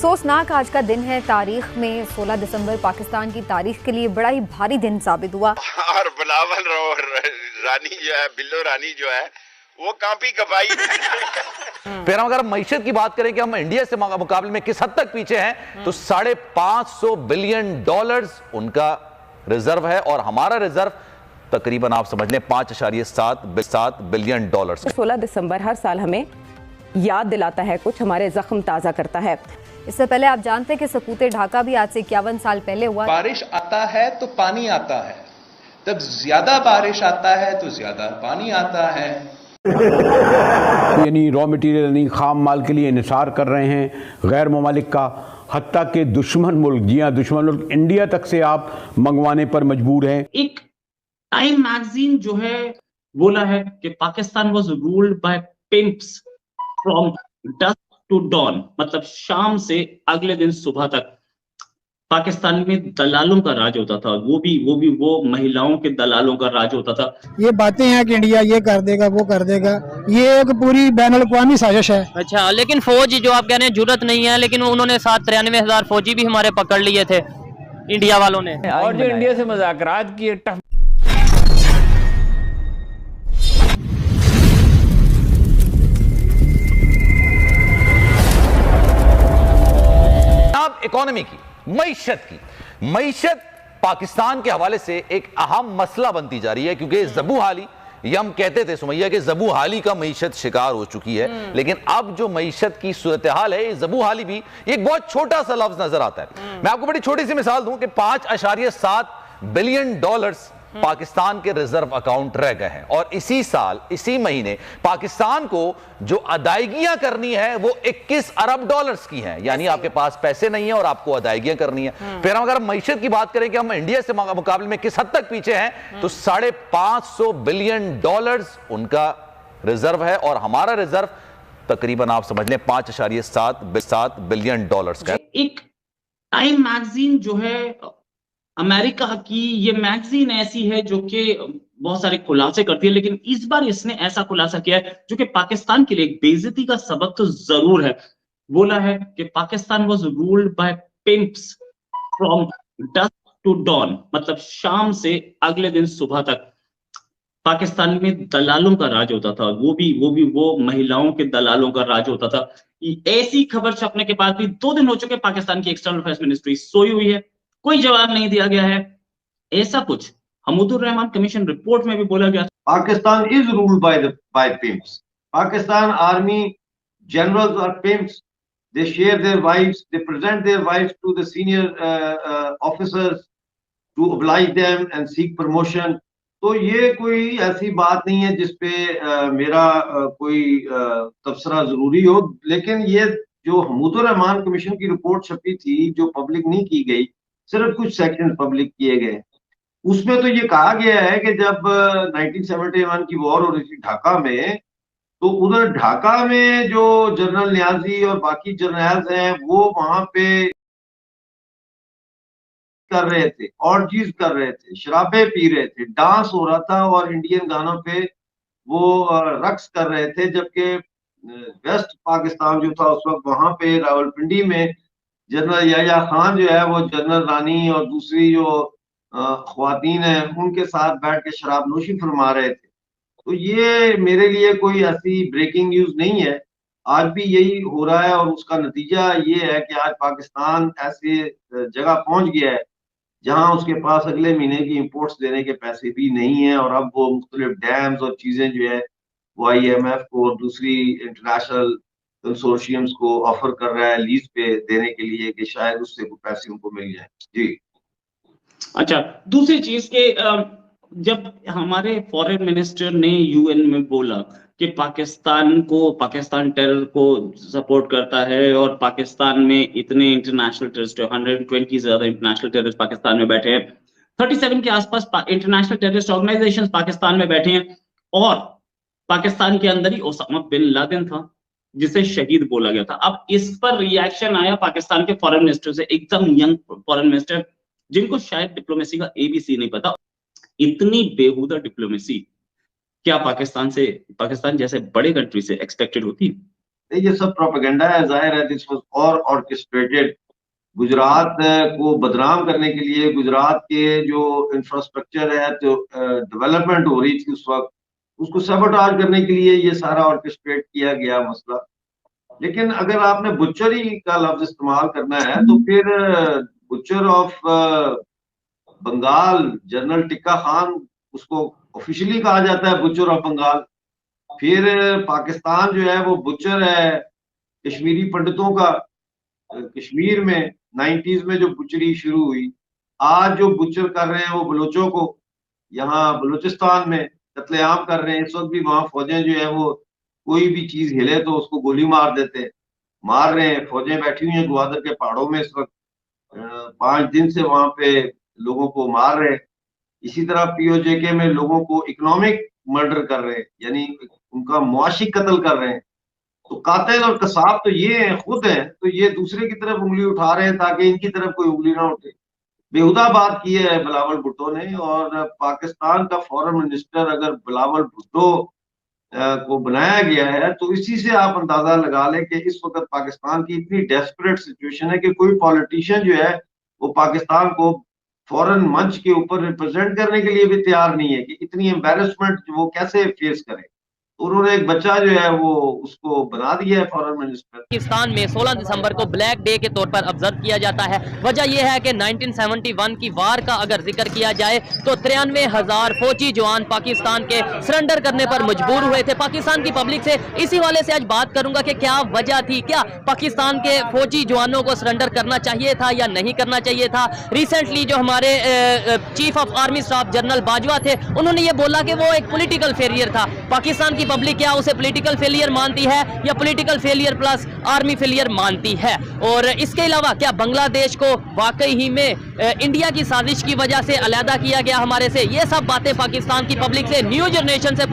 अफसोसनाक आज का दिन है तारीख में। 16 दिसंबर पाकिस्तान की तारीख के लिए बड़ा ही भारी दिन साबित हुआ। और बिलावल रानी जो है, बिल्लो रानी जो है, वो काफी कपाई। फिर हम अगर मईशत की बात करें कि हम इंडिया से मुकाबले में किस हद तक पीछे हैं, तो $550 बिलियन उनका रिजर्व है और हमारा रिजर्व तकरीबन आप समझ लें $5.7 बिलियन। 16 दिसंबर हर साल हमें याद दिलाता है, कुछ हमारे जख्म ताजा करता है। इससे पहले आप जानते हैं कि सपूते ढाका भी आज से 51 साल पहले हुआ। बारिश आता है तो पानी आता है, तब ज्यादा बारिश आता है तो ज्यादा पानी आता है। यानी रॉ मटेरियल यानी खाम माल के लिए इन्हिसार कर रहे हैं गैर ममालिक का, हत्ता के दुश्मन मुल्क, जी हाँ दुश्मन मुल्क इंडिया तक से आप मंगवाने पर मजबूर हैं। एक टाइम मैगजीन जो है बोला है कि Pakistan was ruled by pimps from dusk to dawn, मतलब शाम से अगले दिन सुबह तक पाकिस्तान में दलालों का राज होता था। वो महिलाओं के दलालों का राज होता था। ये बातें हैं कि इंडिया ये कर देगा वो कर देगा, ये एक पूरी बैनुल-अक़वामी साजिश है। अच्छा, लेकिन फौज जो आप कह रहे हैं जरूरत नहीं है, लेकिन उन्होंने 93,000 फौजी भी हमारे पकड़ लिए थे इंडिया वालों ने। और जो इंडिया से मुज़ाकरात किए टफ। इकोनॉमी की, मईशत पाकिस्तान के हवाले से एक अहम मसला बनती जा रही है, क्योंकि ज़बू हाली, ये हम कहते थे सुमैया कि ज़बू हाली का मईशत शिकार हो चुकी है, लेकिन अब जो मईशत की सूरत हाल है, ज़बू हाली भी एक बहुत छोटा सा लफ्ज नजर आता है। मैं आपको बड़ी छोटी सी मिसाल दूं कि $5.7 बिलियन पाकिस्तान के रिजर्व अकाउंट रह गए हैं, और इसी साल इसी महीने पाकिस्तान को जो अदायगियां करनी है वो $21 अरब की हैं। यानी आपके पास पैसे नहीं है और आपको अदायगियां करनी है। फिर हम अगर मईशत की बात करें कि हम इंडिया से मुकाबले में किस हद तक पीछे हैं, तो $550 बिलियन उनका रिजर्व है और हमारा रिजर्व तकरीबन आप समझ लें $5.7 बिलियन का। एक टाइम मैगजीन जो है अमेरिका की, ये मैगजीन ऐसी है जो कि बहुत सारे खुलासे करती है, लेकिन इस बार इसने ऐसा खुलासा किया है जो कि पाकिस्तान के लिए एक बेइज्जती का सबक तो जरूर है। बोला है कि Pakistan was ruled by pimps from dusk to dawn, मतलब शाम से अगले दिन सुबह तक पाकिस्तान में दलालों का राज होता था। वो महिलाओं के दलालों का राज होता था। ऐसी खबर छपने के बाद भी 2 दिन हो चुके, पाकिस्तान की एक्सटर्नल अफेयर्स मिनिस्ट्री सोई हुई है, कोई जवाब नहीं दिया गया है। ऐसा कुछ हमूदुर रहमान कमीशन रिपोर्ट में भी बोला गया। Pakistan is ruled by pimps. Pakistan army generals are pimps. They share their wives, they present their wives to the senior officers to oblige them and seek promotion। तो ये कोई ऐसी बात नहीं है जिसपे मेरा कोई तबसरा जरूरी हो, लेकिन ये जो हमूदुर रहमान कमीशन की रिपोर्ट छपी थी जो पब्लिक नहीं की गई, सिर्फ कुछ सेक्शन पब्लिक किए गए, उसमें तो ये कहा गया है कि जब 1971 की वॉर हो रही थी ढाका में, तो उधर ढाका में जो जनरल न्याजी और बाकी जनरल्स हैं वो वहां पे कर रहे थे, ऑर्जीज कर रहे थे, शराबे पी रहे थे, डांस हो रहा था और इंडियन गानों पे वो रक्स कर रहे थे। जबकि वेस्ट पाकिस्तान जो था उस वक्त वहां पे रावलपिंडी में जनरल याया खान जो है वो जनरल रानी और दूसरी जो ख्वातीन है उनके साथ बैठ के शराब नोशी फरमा रहे थे। तो ये मेरे लिए कोई ऐसी ब्रेकिंग न्यूज नहीं है, आज भी यही हो रहा है, और उसका नतीजा ये है कि आज पाकिस्तान ऐसे जगह पहुंच गया है जहां उसके पास अगले महीने की इंपोर्ट्स देने के पैसे भी नहीं है, और अब वो मुख्तलिफ डैम्स और चीजें जो है वो IMF को और दूसरी इंटरनेशनल कंसोर्शियम्स को ऑफर कर रहा है लीज पे देने के लिए कि शायद उससे कुछ पैसे उनको मिल जाए। जी अच्छा, दूसरी चीज के जब हमारे फॉरेन मिनिस्टर ने UN में बोला कि पाकिस्तान टेरर को सपोर्ट करता है और पाकिस्तान में इतने इंटरनेशनल टेररिस्ट, 120 से ज्यादा इंटरनेशनल टेररिस्ट पाकिस्तान में बैठे हैं, 37 के आसपास इंटरनेशनल टेररिस्ट ऑर्गेनाइजेशंस पाकिस्तान में बैठे हैं, और पाकिस्तान के अंदर ही ओसामा बिन लादेन था जिसे शहीद बोला गया था। अब इस पर रिएक्शन आया पाकिस्तान के फॉरेन मिनिस्टर से, एकदम यंग फॉरेन मिनिस्टर जिनको शायद डिप्लोमेसी का ABC नहीं पता। इतनी बेहुदा डिप्लोमेसी क्या पाकिस्तान जैसे बड़े कंट्री से एक्सपेक्टेड होती? सकते, ये सब प्रोपेगेंडा है। जाहिर है दिस वाज और ऑर्केस्ट्रेटेड, गुजरात को बदनाम करने के लिए, गुजरात के जो इंफ्रास्ट्रक्चर है तो डेवलपमेंट हो रही थी उस वक्त, उसको सबोटाज करने के लिए ये सारा ऑर्केस्ट्रेट किया गया मसला। लेकिन अगर आपने बुचरी का लफ्ज इस्तेमाल करना है तो फिर butcher of Bengal general Tikka Khan, उसको ऑफिशियली कहा जाता है बुचर ऑफ बंगाल। फिर पाकिस्तान जो है वो बुचर है कश्मीरी पंडितों का। कश्मीर में 90s में जो बुचरी शुरू हुई, आज जो बुचर कर रहे हैं वो बलोचों को, यहाँ बलूचिस्तान में कत्लेआम कर रहे हैं। इस वक्त भी वहाँ फौजें जो है वो कोई भी चीज हिले तो उसको गोली मार देते, मार रहे हैं। फौजें बैठी हुई हैं ग्वादर के पहाड़ों में इस वक्त, 5 दिन से वहां पे लोगों को मार रहे हैं। इसी तरह पीओजेके में लोगों को इकोनॉमिक मर्डर कर रहे हैं, यानी उनका मुआशी कत्ल कर रहे हैं। तो कातिल और कसाब तो ये हैं, खुद हैं, तो ये दूसरे की तरफ उंगली उठा रहे हैं ताकि इनकी तरफ कोई उंगली ना उठे। बेहुदा बात की है बिलावल भुट्टो ने। और पाकिस्तान का फॉरेन मिनिस्टर अगर बिलावल भुट्टो को बनाया गया है तो इसी से आप अंदाजा लगा लें कि इस वक्त पाकिस्तान की इतनी डेस्परेट सिचुएशन है कि कोई पॉलिटिशियन जो है वो पाकिस्तान को फॉरेन मंच के ऊपर रिप्रेजेंट करने के लिए भी तैयार नहीं है कि इतनी एम्बेरसमेंट वो कैसे फेस करे। उन्होंने एक बच्चा जो है वो उसको बना दिया है फॉरेन मिनिस्टर। पाकिस्तान में 16 दिसंबर को ब्लैक डे के तौर पर ऑब्जर्व किया जाता है। वजह यह है कि 1971 की वार का अगर जिक्र किया जाए तो 93,000 फौजी जवान पाकिस्तान के सरेंडर करने पर मजबूर हुए थे। पाकिस्तान की पब्लिक से इसी वाले से आज बात करूंगा कि क्या वजह थी, क्या पाकिस्तान के फौजी जवानों को सरेंडर करना चाहिए था या नहीं करना चाहिए था। रिसेंटली जो हमारे chief of army staff general Bajwa थे, उन्होंने ये बोला कि वो एक पॉलिटिकल फेलियर था। पाकिस्तान की पब्लिक क्या उसे पॉलिटिकल फेलियर मानती है या political failure plus army failure मानती है। और इसके अलावा क्या बांग्लादेश को वाकई ही में इंडिया की साजिश की वजह से अलहदा किया गया हमारे से, ये सब बातें पाकिस्तान की पब्लिक से न्यू जनरेशन से